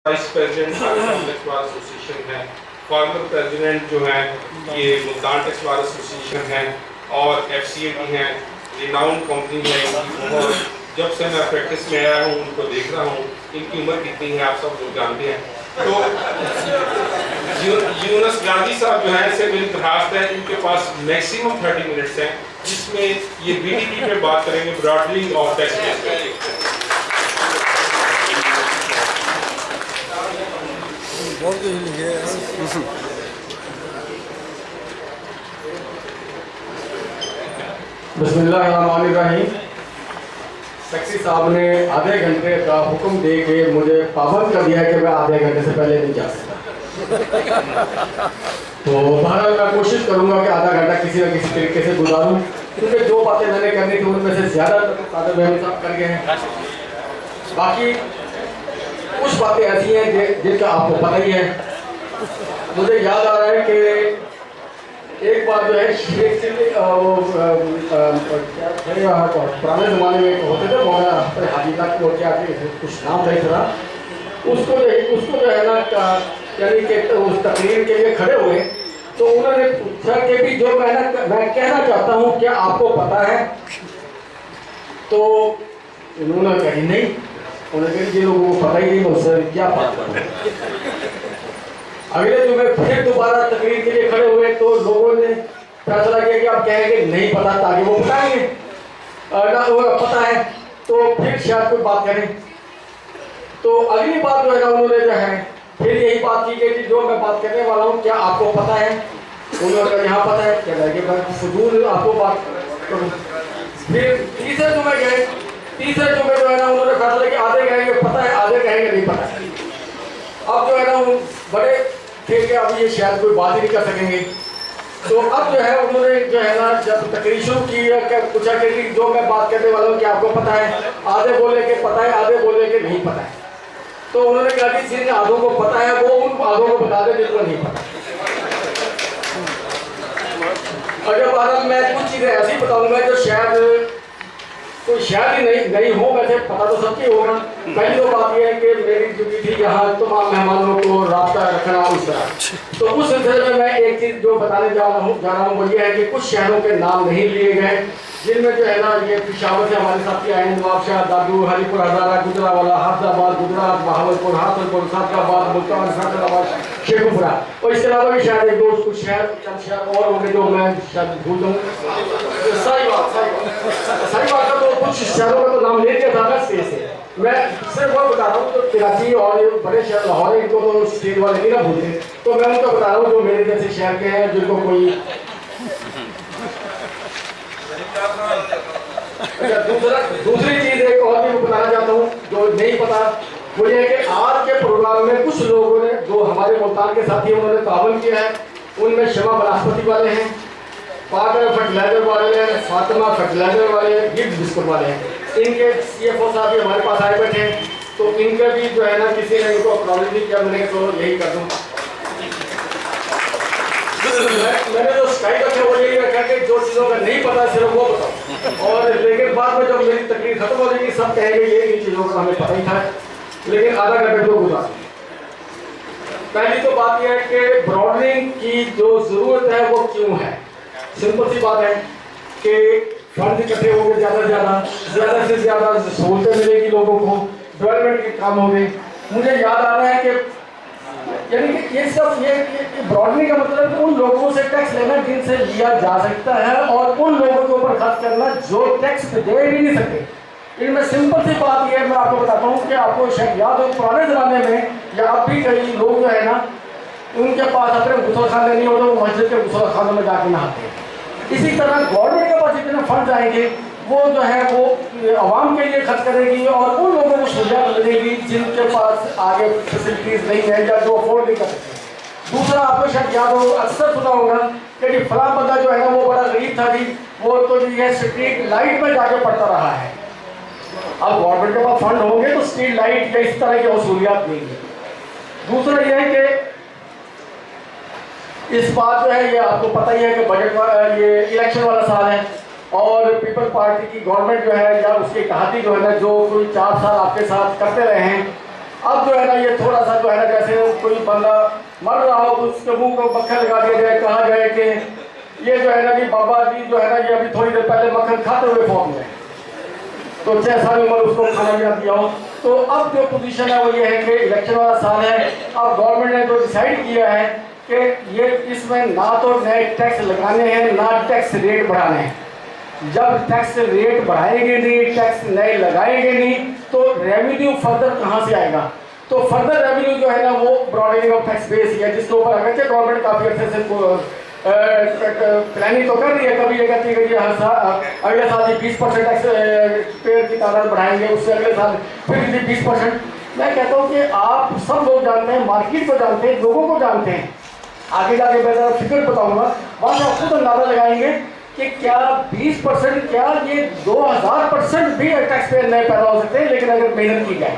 Vice president tax bar association है, former president जो है ये मुल्तान टैक्स बार एसोसिएशन है और FCA भी हैं, रिनाउंड कंपनी है। और जब से मैं प्रैक्टिस में आया हूँ उनको देख रहा हूँ, इनकी उम्र कितनी है आप सब लोग जानते हैं। तो यूनुस गांधी साहब जो है, इससे मेरी दरखास्त है, इनके पास मैक्सिमम 30 मिनट्स हैं जिसमें ये BDP पे बात करेंगे, ब्रॉडली और टैक्स पे। बहुत कुछ लिखे हैं। बिस्मिल्लाहिर्रहमानिर्रहीम। सेक्रेटरी साहब ने आधे घंटे का हुक्म दे के मुझे पाबंद कर दिया है कि मैं आधे घंटे से पहले नहीं जा सकता। तो बहरहाल मैं कोशिश करूंगा कि आधा घंटा किसी न किसी तरीके से गुजारूं, क्योंकि जो बातें मैंने करनी थी उनमें से ज़्यादा कादर महमूद साहब कर गए हैं। बाकी कुछ बातें ऐसी हैं जिनका आपको पता ही है। मुझे याद आ रहा है कि एक बार जो है शेख वो पुराने ज़माने में होते थे मौलाना हाजीला को क्या कुछ नाम था इस तरह, उसको जो है ना यानी कि उस तकरीर के लिए खड़े हुए तो उन्होंने पूछा कि भी जो मैं कहना चाहता हूँ क्या आपको पता है? तो उन्होंने कही नहीं। उन्होंने कहा ये लोगों को पता ही नहीं, मुझसे क्या बात करूँ। अगले जुमे फिर दोबारा तकरीर के लिए खड़े हुए तो लोगों ने फैसला किया कि आप कहेंगे नहीं पता, ताकि वो बताएंगे ना वो पता है तो फिर शायद कोई बात करें। तो अगली बात जो है ना उन्होंने जो है फिर यही बात की गई कि जो मैं बात करने वाला हूँ क्या आपको पता है? उन्होंने कहा यहाँ पता है। कह रहा कि मैं फजूल आपको बात करूँ। फिर तीसरे जुमे गए, तीसरे जुमे जो है ना उन्होंने फैसला किया आधे कहेंगे पता है, आधे कहेंगे नहीं पता है। अब जो है ना बड़े थे कि अब ये शायद कोई बात ही नहीं कर सकेंगे। तो अब जो है उन्होंने जो है ना जब तकरीर शुरू की पूछा कि जो मैं बात करने वाला हूँ क्या आपको पता है? आधे बोले कि पता है, आधे बोले कि नहीं पता है। तो उन्होंने कहा कि जिन आधों को पता है वो उन आधों को बता दे जिनको नहीं पता। और जब बाद मैं कुछ चीज़ें ऐसी बताऊंगा जो शायद कोई शायद ही नहीं हो, वैसे पता तो सबकी होगा। पहली तो बात यह है कि मेरी ड्यूटी थी यहाँ तमाम मेहमानों को रास्ता रखना उस तरह। तो उस सिलसिले में मैं एक चीज़ जो बताने जा रहा हूँ वो ये है कि कुछ शहरों के नाम नहीं लिए गए जिनमें जो है ना ये पिशावर से हमारे साथी आए, नवाबशाह, दादू, हरीपुर, हज़ारा, गुजरावाला, हाफजाबाद, गुजरात, बहावलपुर, हाथरपुर, सादगाबाद, मुल्तान, फैसलाबाद, शेखुपुरा और इसके अलावा भी शायद एक दो कुछ शहर चंद शहर और होंगे जो मैं शायद भूल जाऊँ। सही बात है। तो कुछ शहरों का तो नाम ले दिया था ना स्टेज से। मैं सिर्फ वो बता रहा हूँ तो कराची और बड़े शहर लाहौर इनको तो स्टेज वाले नहीं ना भूलते, तो मैं उनको बता रहा हूँ जो मेरे जैसे शहर के हैं जिनको कोई। अच्छा, दूसरी चीज़ एक और भी बताना चाहता हूँ जो नहीं पता, वो ये है कि आज के प्रोग्राम में कुछ लोगों ने जो हमारे मुल्तान के साथी उन्होंने तावन किया है, उनमें शमा बनास्पति वाले हैं, पाकर फर्टिलाइजर वाले हैं, फातिमा फर्टिलाइजर वाले हैं, गिफ्ट बिस्कुट वाले हैं। इनके CFO साहब भी हमारे पास आए बैठे हैं, तो इनके भी जो है ना किसी ने इनको अप्रोच नहीं किया, मैंने तो यही कर दूँ। मैंने जो स्टाइल रखा वो यही रखा कि जो चीज़ों का नहीं पता सिर्फ वो बताओ। और लेकिन बाद में जब मेरी तकलीफ खत्म हो जाएगी सब कहेंगे ये इन चीज़ों का हमें पता ही था, लेकिन आधा घंटे तो गुजार। पहली तो बात यह है कि ब्रॉडनिंग की जो ज़रूरत है वो क्यों है। सिंपल सी बात है कि फंड इकट्ठे होंगे ज़्यादा से ज़्यादा सहूलतें मिलेगी लोगों को, डेवलपमेंट के काम होंगे। मुझे याद आ रहा है कि यानी कि ये सब ये ब्रॉडनिंग का मतलब है उन लोगों से टैक्स लेना जिनसे लिया जा सकता है और उन लोगों के ऊपर खर्च करना जो टैक्स दे ही नहीं सकते। इनमें सिंपल सी बात यह है, मैं आपको बताता हूँ कि आपको शायद याद हो पुराने ज़माने में या अब भी कई लोग जो है ना उनके पास अपने गुसलखाने नहीं होते, वो मस्जिद के गुसलखानों में जाके नहाते हैं। इसी तरह गवर्नमेंट के पास जितने फंड आएंगे वो जो है वो आवाम के लिए खर्च करेगी और उन लोगों को सहूलियत मिलेगी जिनके पास आगे फैसिलिटीज़ नहीं है या जो अफोर्ड नहीं कर सकते। दूसरा आपको शायद याद हो, अक्सर सुना होगा कि फलां बंदा जो है ना वो बड़ा गरीब था जी, वो तो जो है स्ट्रीट लाइट में जाके पढ़ता रहा है। अब गवर्नमेंट के पास फंड होंगे तो स्ट्रीट लाइट या इस तरह की सहूलियत नहीं है। दूसरा यह है कि इस बात जो है ये आपको पता ही है कि बजट ये इलेक्शन वाला साल है और पीपल पार्टी की गवर्नमेंट जो है या उसके इत्तेहादी जो है ना जो कोई 4 साल आपके साथ करते रहे हैं, अब जो है ना ये थोड़ा सा जो बंदा मर रहा हो तो उसके मुंह को मक्खन लगा दिया जाए, कहा जाए कि ये जो है ना कि बाबा जी जो है ना ये अभी थोड़ी देर पहले मक्खन खाते हुए फौत में, तो 6 साल उम्र उसको खाना भी दिया हो। तो अब जो पोजीशन है वो ये है कि इलेक्शन वाला साल है, अब गवर्नमेंट ने जो डिसाइड किया है कि ये इसमें ना तो नए टैक्स लगाने हैं ना टैक्स रेट बढ़ाने हैं। जब टैक्स रेट बढ़ाएंगे नहीं, टैक्स नए लगाएंगे नहीं, तो रेवेन्यू फर्दर कहाँ से आएगा? तो फर्दर रेवेन्यू जो है ना वो ब्रॉडनिंग ऑफ टैक्स बेस है, जिसके ऊपर अगरचे गवर्नमेंट काफ़ी अर्से से प्लानिंग तो कर रही है। कभी ये कहती है कि अगले साल 20% टैक्स पेयर की तादाद बढ़ाएंगे, उससे अगले साल फिर 20%। मैं कहता हूँ कि आप सब लोग जानते हैं, मार्केट को जानते हैं, लोगों को जानते हैं। आगे जाके मैं ज़रा फिगर बताऊँगा, वहाँ से आप खुद अंदाजा लगाएंगे कि क्या 20%, क्या ये 2000% भी टैक्स पेयर नए पैदा हो सकते हैं, लेकिन अगर मेहनत की जाए।